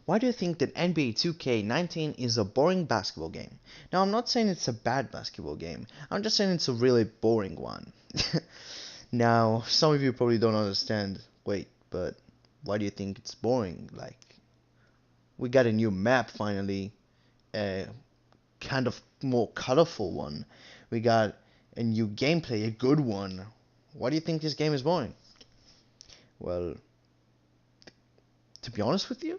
Why do you think that NBA 2K19 is a boring basketball game? Now, I'm not saying it's a bad basketball game. I'm just saying it's a really boring one. Now, some of you probably don't understand. Wait, but why do you think it's boring? Like, we got a new map finally, a kind of more colorful one. We got a new gameplay, a good one. Why do you think this game is boring? Well, to be honest with you,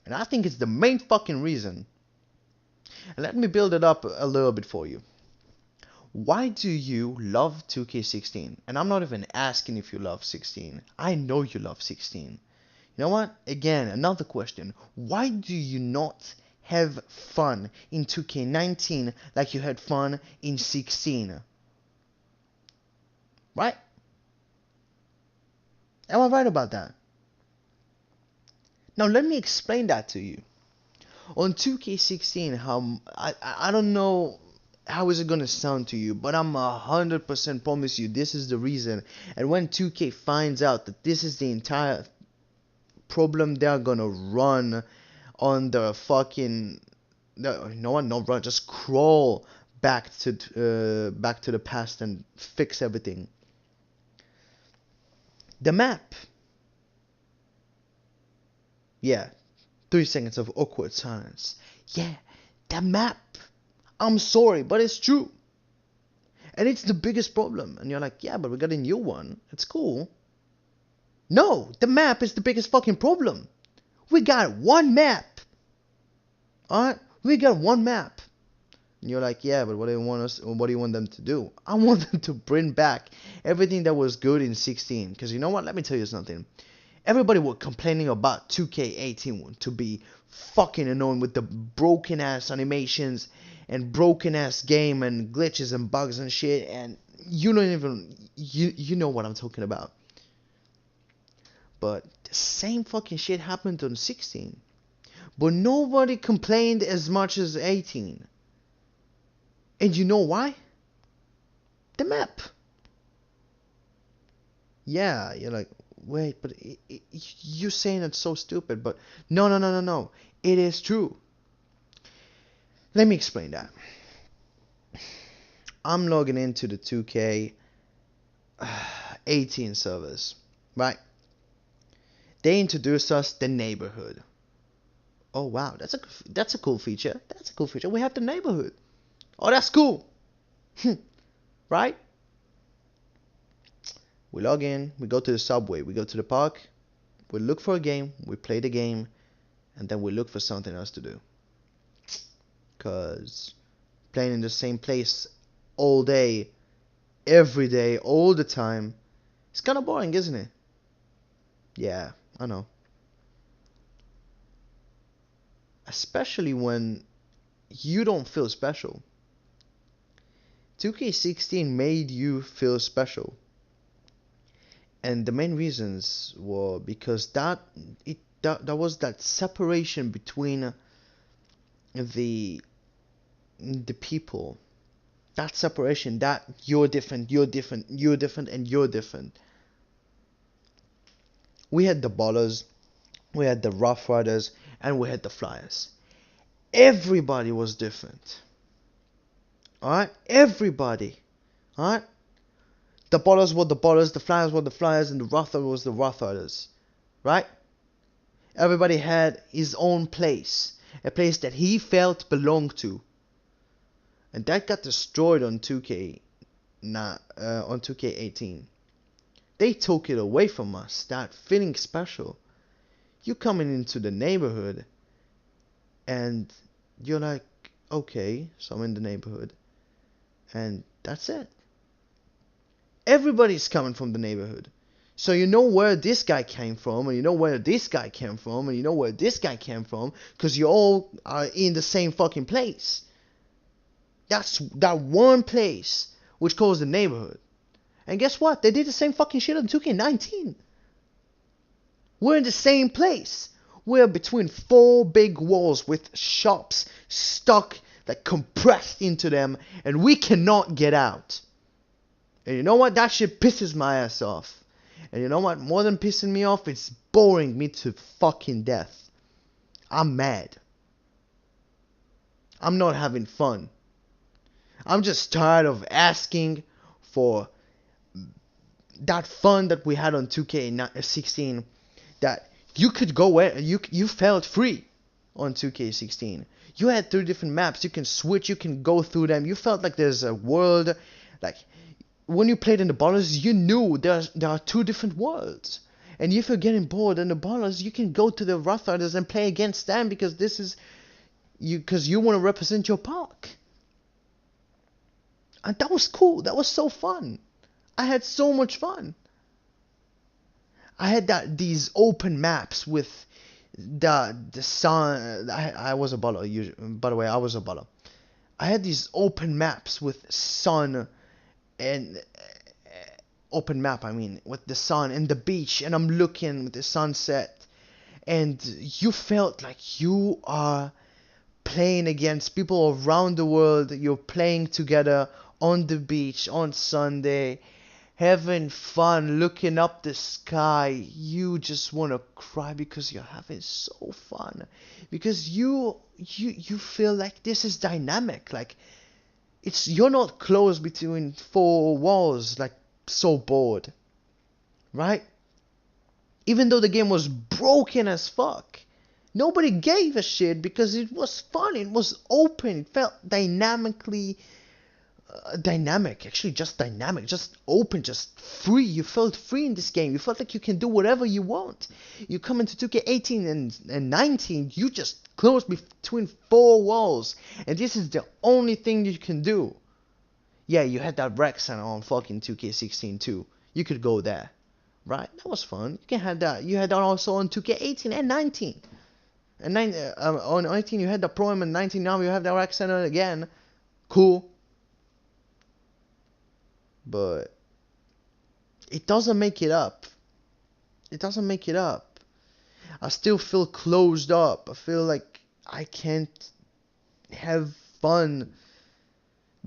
and I think it's the main fucking reason. And let me build it up a little bit for you. Why do you love 2K16? And I'm not even asking if you love 16. I know you love 16. You know what? Again, another question. Why do you not have fun in 2K19 like you had fun in 16? Right? Am I right about that? Now let me explain that to you. On 2K16, I don't know how is it gonna sound to you, but I'm 100% promise you this is the reason. And when 2K finds out that this is the entire problem, they're gonna run on the fucking no run, just crawl back to the past and fix everything. The map. Yeah, 3 seconds of awkward silence. Yeah, the map. I'm sorry, but it's true. And it's the biggest problem. And you're like, yeah, but we got a new one. It's cool. No, the map is the biggest fucking problem. We got one map. Alright? We got one map. And you're like, yeah, but what do you want them to do? I want them to bring back everything that was good in 16. Because you know what? Let me tell you something. Everybody was complaining about 2K18 to be fucking annoying with the broken ass animations and broken ass game and glitches and bugs and shit, and you don't even you know what I'm talking about. But the same fucking shit happened on 16. But nobody complained as much as 18. And you know why? The map. Yeah, you're like, wait, but you're saying it's so stupid, but no. It is true. Let me explain that. I'm logging into the 2K18 servers, right? They introduced us the neighborhood. Oh wow, that's a cool feature. That's a cool feature. We have the neighborhood. Oh, that's cool. Right? We log in, we go to the subway, we go to the park, we look for a game, we play the game, and then we look for something else to do. Cause playing in the same place all day, every day, all the time, it's kind of boring, isn't it? Yeah, I know. Especially when you don't feel special. 2K16 made you feel special. And the main reasons were because that was that separation between the people. That separation, that you're different, you're different, you're different, and you're different. We had the ballers, we had the rough riders, and we had the flyers. Everybody was different. Alright? Everybody. Alright? The ballers were the ballers, the flyers were the flyers, and the rough riders was the rough riders. Right? Everybody had his own place. A place that he felt belonged to. And that got destroyed on 2K18. They took it away from us, that feeling special. You coming into the neighborhood and you're like, okay, so I'm in the neighborhood. And that's it. Everybody's coming from the neighborhood. So you know where this guy came from, and you know where this guy came from, and you know where this guy came from, because you all are in the same fucking place. That's that one place which calls the neighborhood. And guess what? They did the same fucking shit on 2K19. We're in the same place. We're between four big walls with shops stuck, like compressed into them, and we cannot get out. And you know what? That shit pisses my ass off. And you know what? More than pissing me off, it's boring me to fucking death. I'm mad. I'm not having fun. I'm just tired of asking for that fun that we had on 2K16, that you could go where you felt free on 2K16. You had 3 different maps. You can switch. You can go through them. You felt like there's a world. Like when you played in the ballers, you knew there are 2 different worlds. And if you're getting bored in the ballers, you can go to the Rough Riders and play against them, because this is because you want to represent your park. And that was cool. That was so fun. I had so much fun. I had these open maps with the sun. I was a baller. By the way, I was a baller. I had these open maps with sun and open map. I mean, with the sun and the beach, and I'm looking with the sunset, and you felt like you are playing against people around the world. You're playing together on the beach on Sunday, having fun, looking up the sky. You just want to cry because you're having so fun, because you feel like this is dynamic. Like you're not closed between 4 walls, like so bored, right? Even though the game was broken as fuck, nobody gave a shit because it was fun. It was open. It felt dynamic, actually, just dynamic, just open, just free. You felt free in this game. You felt like you can do whatever you want. You come into 2K18 and 19, you just close between 4 walls, and this is the only thing you can do. Yeah, you had that rec center on fucking 2K16 too. You could go there, right? That was fun. You can have that. You had that also on 2K18 and 19. And on 19 you had the Pro Am, and 19 now you have the rec center again. Cool. But it doesn't make it up. It doesn't make it up. I still feel closed up. I feel like I can't have fun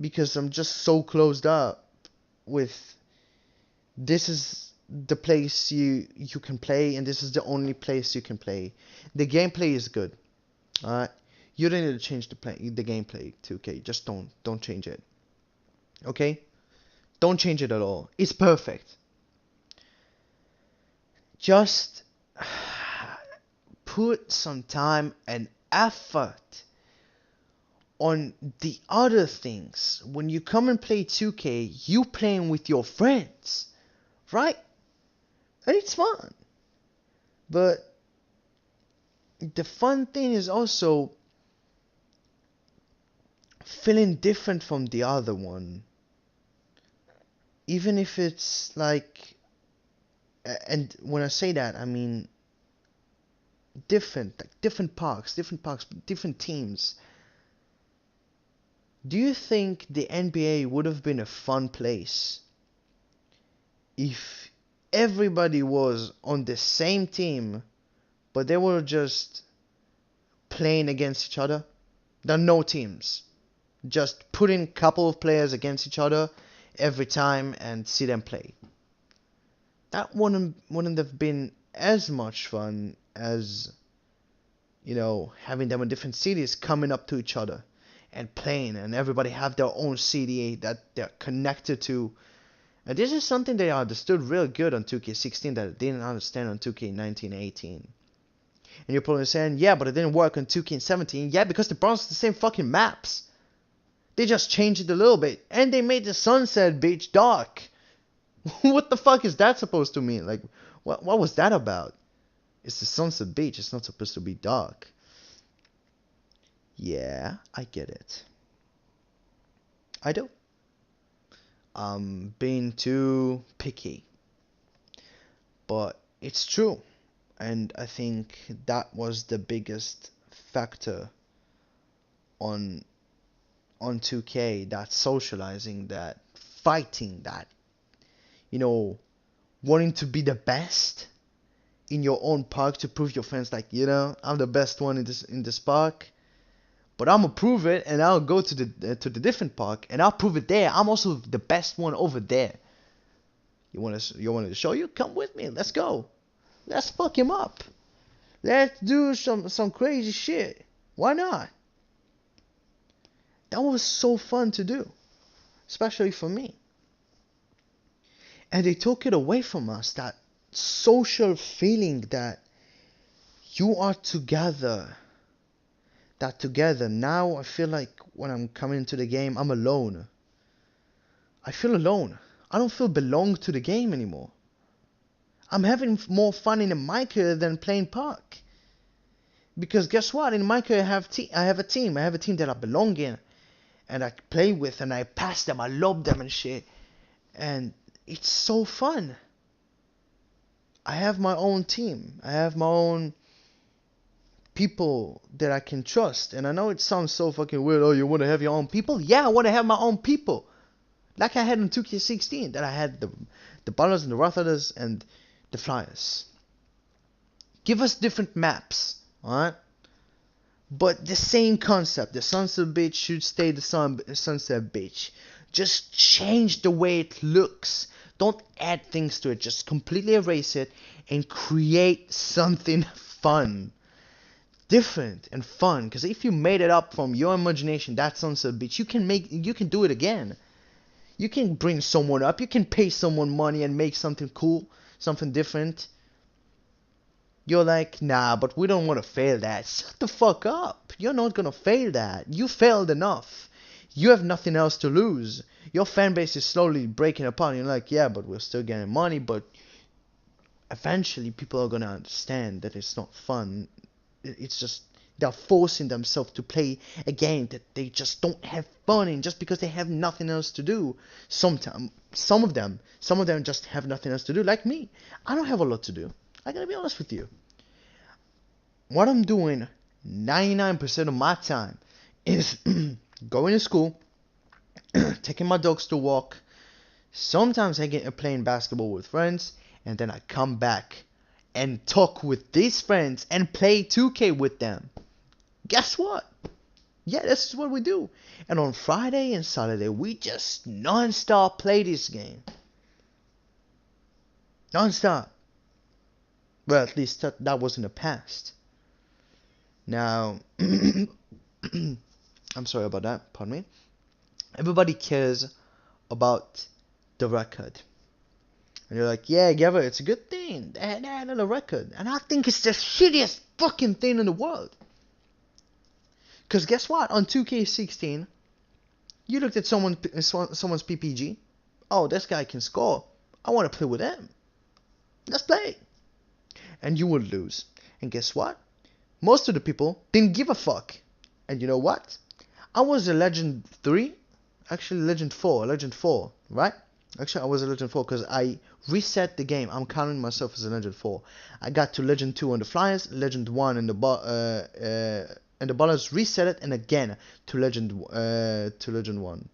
because I'm just so closed up with this is the place you can play, and this is the only place you can play. The gameplay is good. Alright? You don't need to change the gameplay 2K. Just don't change it. Okay? Don't change it at all. It's perfect. Just put some time and effort on the other things. When you come and play 2K, you playing with your friends, right? And it's fun. But the fun thing is also feeling different from the other one. Even if it's like, and when I say that, I mean different, like different parks, different teams. Do you think the NBA would have been a fun place if everybody was on the same team, but they were just playing against each other? There are no teams. Just putting a couple of players against each other every time and see them play. That wouldn't have been as much fun as, having them in different cities coming up to each other and playing, and everybody have their own CDA that they're connected to. And this is something they understood real good on 2K16 that they didn't understand on 2K19-18. And you're probably saying, yeah, but it didn't work on 2K17. Yeah, because they brought us the same fucking maps. They just changed it a little bit, and they made the Sunset Beach dark. What the fuck is that supposed to mean? Like, what was that about? It's the Sunset Beach. It's not supposed to be dark. Yeah, I get it. I do. I'm being too picky. But it's true. And I think that was the biggest factor on 2K, that socializing, that fighting, that wanting to be the best in your own park to prove your friends, like, I'm the best one in this park, but I'm gonna prove it, and I'll go to the different park and I'll prove it there. I'm also the best one over there. You want to show you? Come with me. Let's go. Let's fuck him up. Let's do some crazy shit. Why not? That was so fun to do, especially for me. And they took it away from us, that social feeling that you are together. That together. Now I feel like when I'm coming into the game, I'm alone. I feel alone. I don't feel belong to the game anymore. I'm having more fun in a Micah than playing Park. Because guess what? In Micah I have a team. I have a team that I belong in. And I play with and I pass them. I love them and shit. And it's so fun. I have my own team. I have my own people that I can trust. And I know it sounds so fucking weird. Oh, you want to have your own people? Yeah, I want to have my own people. Like I had in 2K16. That I had the Ballers and the Rotterdams and the Flyers. Give us different maps. Alright? But the same concept. The Sunset Beach should stay the Sunset Beach. Just change the way it looks. Don't add things to it. Just completely erase it and create something fun. Different and fun. Because if you made it up from your imagination, that Sunset Beach, you can do it again. You can bring someone up. You can pay someone money and make something cool. Something different. You're like, nah, but we don't want to fail that. Shut the fuck up. You're not going to fail that. You failed enough. You have nothing else to lose. Your fan base is slowly breaking apart. You're like, yeah, but we're still getting money. But eventually people are going to understand that it's not fun. It's just they're forcing themselves to play a game that they just don't have fun in just because they have nothing else to do. Sometimes, some of them just have nothing else to do. Like me. I don't have a lot to do. I gotta be honest with you. What I'm doing 99% of my time is going to school, taking my dogs to walk, sometimes playing basketball with friends, and then I come back and talk with these friends and play 2K with them. Guess what? Yeah, this is what we do. And on Friday and Saturday, we just non-stop play this game. Non-stop. Well, at least that was in the past. Now, I'm sorry about that, pardon me. Everybody cares about the record. And you're like, yeah, Gavin, it's a good thing. They had a record. And I think it's the shittiest fucking thing in the world. Because guess what? On 2K16, you looked at someone's PPG. Oh, this guy can score. I want to play with him. Let's play. And you would lose. And guess what? Most of the people didn't give a fuck. And you know what? I was a Legend 3. Actually, Legend 4, right? Actually, I was a Legend 4 because I reset the game. I'm counting myself as a Legend 4. I got to Legend 2 on the Flyers, Legend 1 and the Ballers, reset it, and again to Legend 1.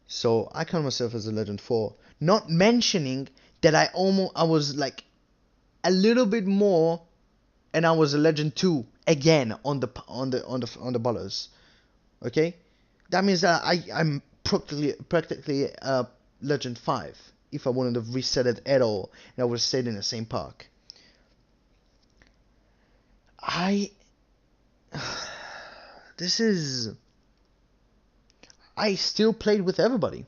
So I count myself as a Legend 4. Not mentioning that I was like a little bit more, and I was a Legend 2 again on the Ballers. Okay, that means that I'm practically Legend 5 if I wouldn't have reset it at all and I would have stayed in the same park. I still played with everybody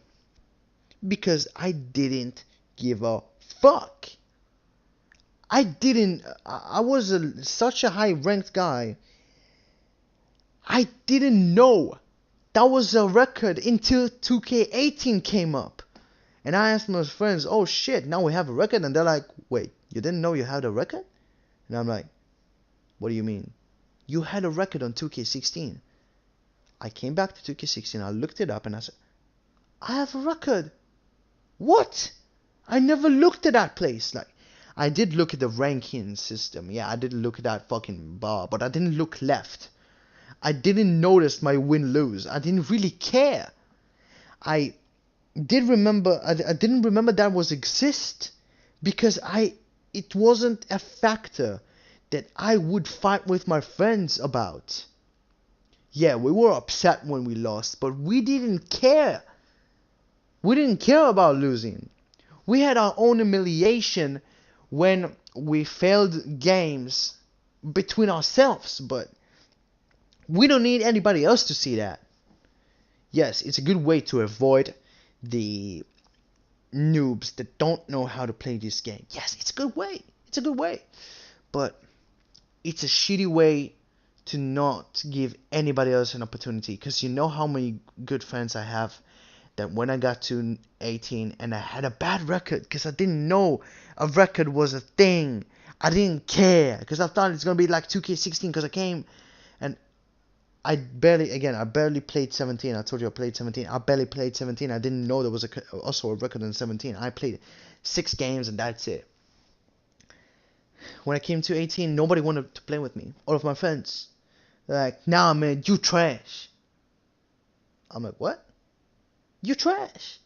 because I didn't give a fuck. I was such a high ranked guy. I didn't know that was a record until 2K18 came up. And I asked my friends, oh shit, now we have a record? And they're like, wait, you didn't know you had a record? And I'm like, what do you mean? You had a record on 2K16. I came back to 2K16, I looked it up and I said, I have a record. What? I never looked at that place. Like, I did look at the ranking system. Yeah, I did look at that fucking bar, but I didn't look left. I didn't notice my win-lose. I didn't really care. I didn't remember that was exist because it wasn't a factor that I would fight with my friends about. Yeah, we were upset when we lost, but we didn't care. We didn't care about losing. We had our own humiliation when we failed games between ourselves, but we don't need anybody else to see that. Yes, it's a good way to avoid the noobs that don't know how to play this game. Yes, it's a good way. It's a good way. But it's a shitty way to not give anybody else an opportunity, because you know how many good friends I have that when I got to 18 and I had a bad record because I didn't know a record was a thing. I didn't care because I thought it's going to be like 2K16 because I came and I barely played 17. I told you I played 17. I barely played 17. I didn't know there was also a record in 17. I played 6 games and that's it. When I came to 18, nobody wanted to play with me. All of my friends. They're like, nah, man, you trash. I'm like, what? You trash.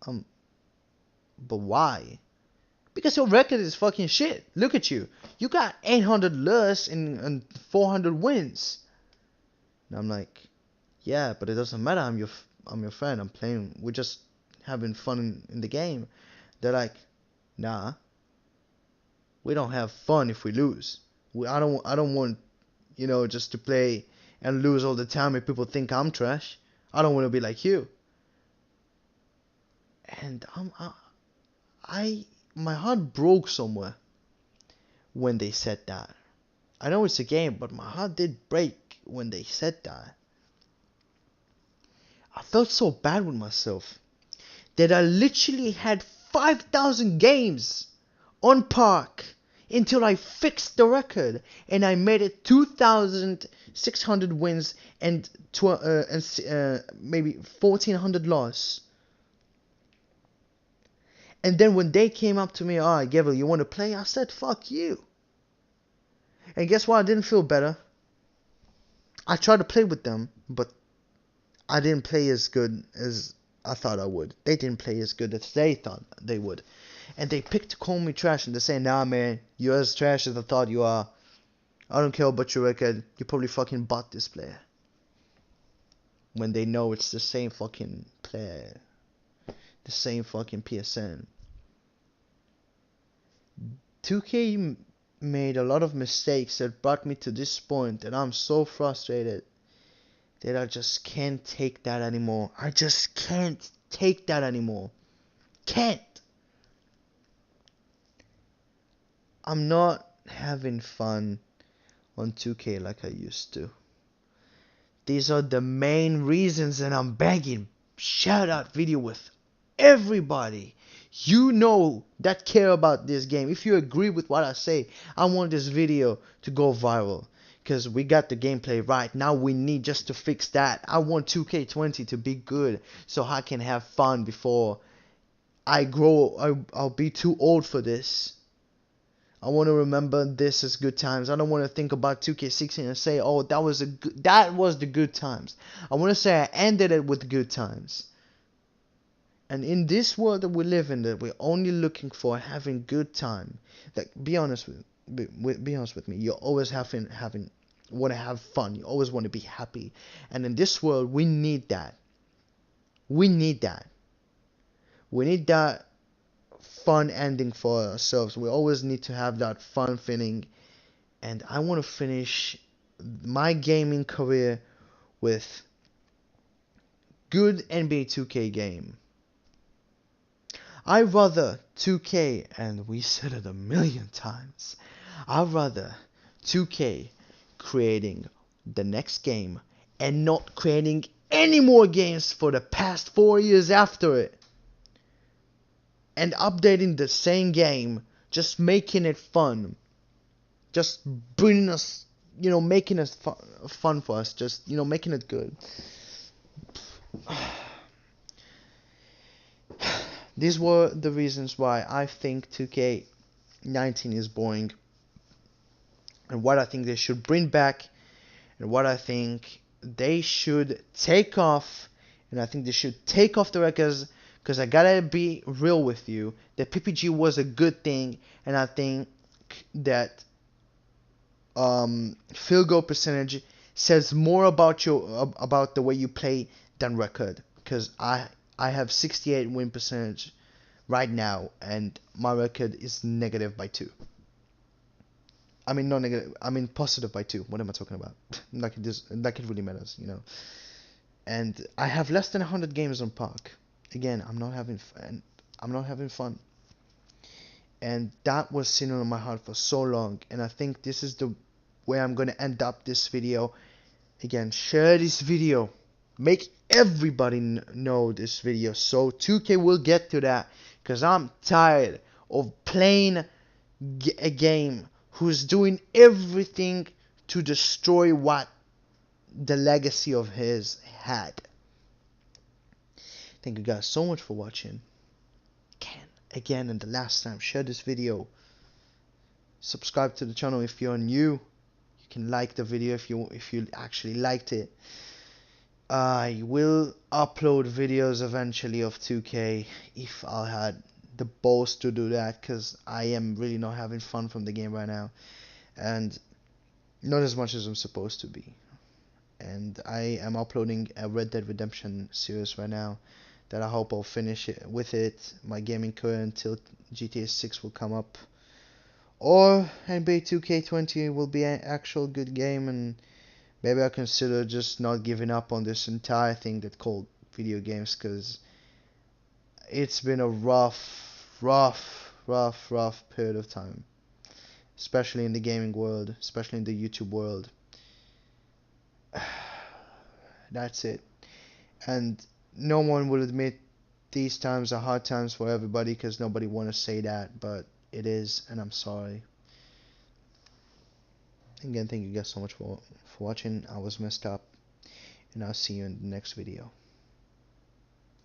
But why? Because your record is fucking shit. Look at you. You got 800 losses and 400 wins. And I'm like, yeah, but it doesn't matter. I'm your friend. I'm playing. We're just having fun in the game. They're like, nah. We don't have fun if we lose. I don't want, just to play and lose all the time if people think I'm trash. I don't want to be like you. And my heart broke somewhere when they said that. I know it's a game, but my heart did break when they said that. I felt so bad with myself that I literally had 5,000 games on park until I fixed the record and I made it 2,600 wins and maybe 1,400 losses. And then when they came up to me, alright, Gabriel, you want to play? I said, fuck you. And guess what? I didn't feel better. I tried to play with them, but I didn't play as good as I thought I would. They didn't play as good as they thought they would. And they picked to call me trash, and they say, nah, man, you're as trash as I thought you are. I don't care about your record. You probably fucking bought this player. When they know it's the same fucking player. The same fucking PSN. 2K made a lot of mistakes that brought me to this point, and I'm so frustrated that I just can't take that anymore. I just can't take that anymore. Can't. I'm not having fun on 2K like I used to. These are the main reasons, and I'm begging, share that video with everybody that care about this game. If you agree with what I say, I want this video to go viral, because we got the gameplay right. Now we need just to fix that. I want 2K20 to be good so I can have fun before I grow. I'll be too old for this. I want to remember this as good times. I don't want to think about 2K16 and say, oh, that was the good times. I want to say I ended it with good times. And in this world that we live in, that we're only looking for having good time. Like, be honest with me. You always want to have fun. You always want to be happy. And in this world, we need that. We need that. We need that fun ending for ourselves. We always need to have that fun feeling. And I want to finish my gaming career with good NBA 2K game. I'd rather 2K, and we said it a million times, I'd rather 2K creating the next game and not creating any more games for the past 4 years after it. And updating the same game, just making it fun. Just bringing us, making us fun for us. Just, making it good. These were the reasons why I think 2K19 is boring, and what I think they should bring back, and what I think they should take off. And I think they should take off the records, because I gotta be real with you. The PPG was a good thing, and I think that field goal percentage says more about the way you play than record. Because I have 68 win percentage, right now, and my record is negative by 2. I mean, not negative. I mean positive by 2. What am I talking about? Like it really matters, you know. And I have less than 100 games on Park. Again, I'm not having fun. I'm not having fun. And that was sitting on my heart for so long. And I think this is the way I'm gonna end up this video. Again, share this video. Make everybody know this video. So 2K will get to that. Because I'm tired of playing a game who's doing everything to destroy what the legacy of his had. Thank you guys so much for watching. Again, and the last time, share this video. Subscribe to the channel if you're new. You can like the video if you actually liked it. I will upload videos eventually of 2K if I had the balls to do that, because I am really not having fun from the game right now, and not as much as I'm supposed to be. And I am uploading a Red Dead Redemption series right now that I hope I'll finish it with it. My gaming career until GTA 6 will come up, or NBA2K20 will be an actual good game, and maybe I consider just not giving up on this entire thing that called video games, because it's been a rough period of time, especially in the gaming world, especially in the YouTube world. That's it. And no one will admit these times are hard times for everybody, because nobody want to say that, but it is, and I'm sorry. Again, thank you guys so much for watching. I was messed up, and I'll see you in the next video.